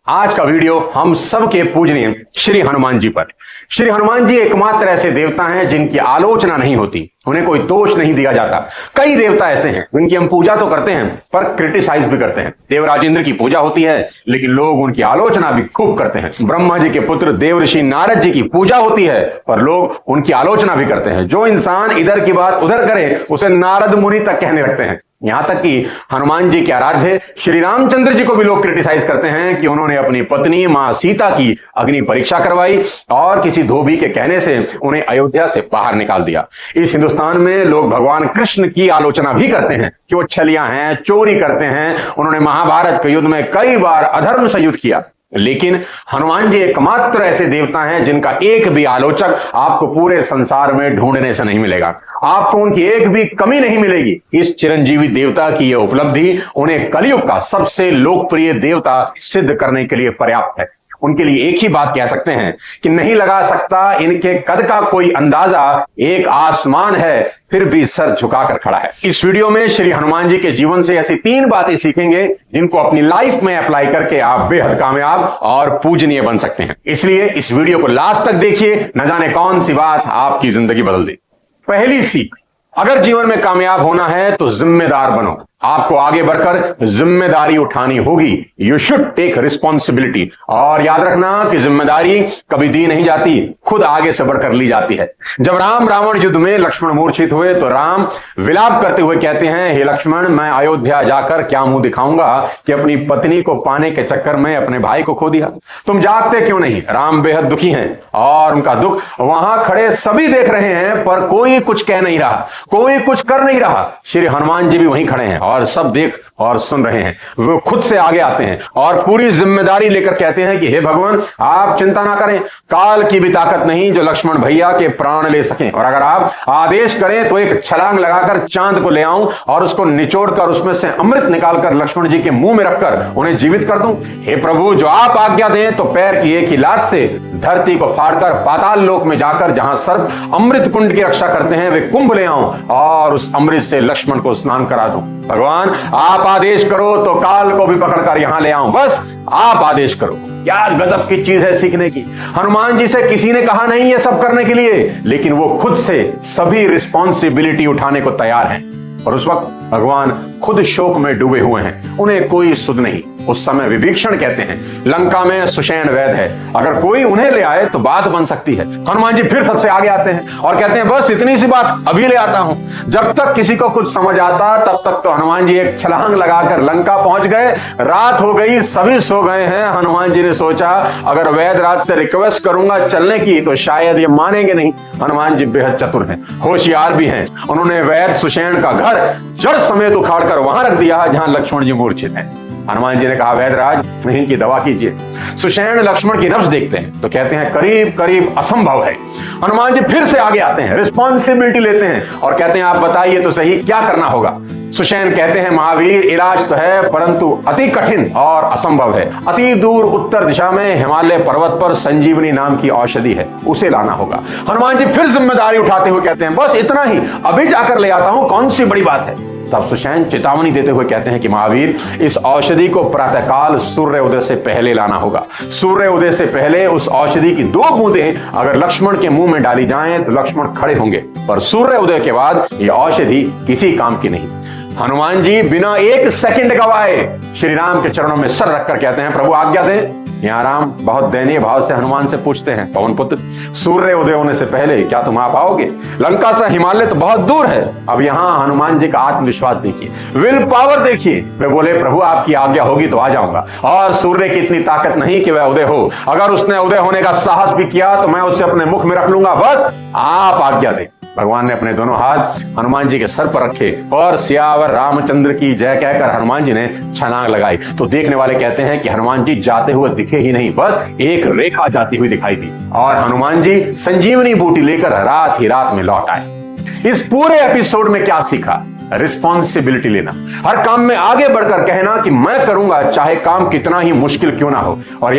आज का वीडियो हम सबके पूजनीय श्री हनुमान जी पर। श्री हनुमान जी एकमात्र ऐसे देवता हैं जिनकी आलोचना नहीं होती, उन्हें कोई दोष नहीं दिया जाता। कई देवता ऐसे हैं जिनकी हम पूजा तो करते हैं पर क्रिटिसाइज भी करते हैं। देवराजेंद्र की पूजा होती है लेकिन लोग उनकी आलोचना भी खूब करते हैं। ब्रह्मा जी के पुत्र देवर्षि नारद जी की पूजा होती है पर लोग उनकी आलोचना भी करते हैं। जो इंसान इधर की बात उधर करे उसे नारद मुनि तक कहने लगते हैं। यहां तक कि हनुमान जी के आराध्य श्री रामचंद्र जी को भी लोग क्रिटिसाइज करते हैं कि उन्होंने अपनी पत्नी मां सीता की अग्नि परीक्षा करवाई और किसी धोबी के कहने से उन्हें अयोध्या से बाहर निकाल दिया। इस हिंदुस्तान में लोग भगवान कृष्ण की आलोचना भी करते हैं कि वो छलियां हैं, चोरी करते हैं, उन्होंने महाभारत के युद्ध में कई बार अधर्म से युद्ध किया। लेकिन हनुमान जी एकमात्र ऐसे देवता हैं जिनका एक भी आलोचक आपको पूरे संसार में ढूंढने से नहीं मिलेगा। आपको उनकी एक भी कमी नहीं मिलेगी। इस चिरंजीवी देवता की यह उपलब्धि उन्हें कलयुग का सबसे लोकप्रिय देवता सिद्ध करने के लिए पर्याप्त है। उनके लिए एक ही बात कह सकते हैं कि नहीं लगा सकता इनके कद का कोई अंदाजा, एक आसमान है फिर भी सर झुकाकर खड़ा है। इस वीडियो में श्री हनुमान जी के जीवन से ऐसी 3 बातें सीखेंगे जिनको अपनी लाइफ में अप्लाई करके आप बेहद कामयाब और पूजनीय बन सकते हैं। इसलिए इस वीडियो को लास्ट तक देखिए, न जाने कौन सी बात आपकी जिंदगी बदल दे। पहली सीख, अगर जीवन में कामयाब होना है तो जिम्मेदार बनो। आपको आगे बढ़कर जिम्मेदारी उठानी होगी। You should take responsibility. और याद रखना कि जिम्मेदारी कभी दी नहीं जाती, खुद आगे से बढ़कर ली जाती है। जब राम रावण युद्ध में लक्ष्मण मूर्छित हुए तो राम विलाप करते हुए कहते हैं, हे लक्ष्मण, मैं अयोध्या जाकर क्या मुंह दिखाऊंगा कि अपनी पत्नी को पाने के चक्कर में अपने भाई को खो दिया। तुम जागते क्यों नहीं? राम बेहद दुखी हैं और उनका दुख वहां खड़े सभी देख रहे हैं पर कोई कुछ कह नहीं रहा, कोई कुछ कर नहीं रहा। श्री हनुमान जी भी वहीं खड़े हैं और सब देख और सुन रहे हैं। वो खुद से आगे आते हैं और पूरी जिम्मेदारी लेकर कहते हैं कि हे भगवान, आप चिंता ना करें, काल की भी ताकत नहीं जो लक्ष्मण भैया के प्राण ले सकें, और अगर आप आदेश करें तो एक छलांग लगाकर चांद को ले आऊं और उसको निचोड़कर उसमें से अमृत निकालकर लक्ष्मण जी के मुंह में रखकर उन्हें जीवित कर दूं। हे प्रभु, जो आप आज्ञा दें तो पैर की एक ही लात से धरती को फाड़कर पाताल लोक में जाकर जहां सर्प अमृत कुंड की रक्षा करते हैं वे कुंभ ले आऊं और उस अमृत से लक्ष्मण को स्नान करा दूं। भगवान, आप आदेश करो तो काल को भी पकड़कर यहां ले आऊं, बस आप आदेश करो। क्या गजब की चीज है सीखने की। हनुमान जी से किसी ने कहा नहीं ये सब करने के लिए, लेकिन वो खुद से सभी रिस्पॉन्सिबिलिटी उठाने को तैयार हैं। और उस वक्त भगवान खुद शोक में डूबे हुए हैं, उन्हें कोई सुध नहीं। उस समय विभीषण कहते हैं, लंका में सुषेण वैद है, अगर कोई उन्हें ले आए तो बात बन सकती है। हनुमान जी फिर सबसे आगे आते हैं और कहते हैं, बस इतनी सी बात अभी ले आता हूं। जब तक किसी को कुछ समझ आता तब तक तो हनुमान जी एक छलांग लगाकर लंका पहुंच गए। रात हो गई, सभी सो गए हैं। हनुमान जी ने सोचा अगर वैदराज से रिक्वेस्ट करूंगा चलने की तो शायद ये मानेंगे नहीं। हनुमान जी बेहद चतुर हैं, होशियार भी हैं। उन्होंने वैद सुषेण का घर जड़ समेत उखाड़कर वहां रख दिया जहां लक्ष्मण जी मूर्छित हैं। हनुमान जी ने कहा, वैदराज इनकी दवा कीजिए। सुषेण लक्ष्मण की नब्ज देखते हैं तो कहते हैं करीब करीब असंभव है। हनुमान जी फिर से आगे आते हैं, रिस्पॉन्सिबिलिटी लेते हैं और कहते हैं, आप बताइए तो सही क्या करना होगा। सुषेण कहते हैं, महावीर, इलाज तो है परंतु अति कठिन और असंभव है। अति दूर उत्तर दिशा में हिमालय पर्वत पर संजीवनी नाम की औषधि है, उसे लाना होगा। हनुमान जी फिर जिम्मेदारी उठाते हुए कहते हैं, बस इतना ही, अभी जाकर ले आता हूं, कौन सी बड़ी बात है। तब सुषेण चेतावनी देते हुए कहते हैं कि महावीर, इस औषधि को प्रातःकाल सूर्य उदय से पहले लाना होगा। सूर्य उदय से पहले उस औषधि की 2 बूंदें अगर लक्ष्मण के मुंह में डाली जाएं तो लक्ष्मण खड़े होंगे, पर सूर्य उदय के बाद यह औषधि किसी काम की नहीं। हनुमान जी बिना 1 सेकंड गवाए श्री राम के चरणों में सर रखकर कहते हैं, प्रभु आज्ञा दें। यहाँ राम बहुत दयनीय भाव से हनुमान से पूछते हैं, पवन पुत्र, सूर्य उदय होने से पहले क्या तुम आ पाओगे? लंका से हिमालय तो बहुत दूर है। अब यहाँ हनुमान जी का आत्मविश्वास देखिए, विल पावर देखिए। वे बोले, प्रभु आपकी आज्ञा होगी तो आ जाऊंगा, और सूर्य की इतनी ताकत नहीं कि वह उदय हो। अगर उसने उदय होने का साहस भी किया तो मैं उसे अपने मुख में रख लूंगा, बस आप आज्ञा दें। भगवान ने अपने दोनों हाथ हनुमान जी के सर पर रखे और सियावर रामचंद्र की जय कहकर हनुमान जी ने छलांग लगाई। तो देखने वाले कहते हैं कि हनुमान जी जाते हुए दिखे ही नहीं, बस एक रेखा जाती हुई दिखाई दी और हनुमान जी संजीवनी बूटी लेकर रात ही रात में लौट आए। इस पूरे एपिसोड में क्या सीखा? रिस्पॉन्सिबिलिटी लेना, हर काम में आगे बढ़कर कहना कि मैं करूंगा चाहे काम कितना ही मुश्किल क्यों ना हो। और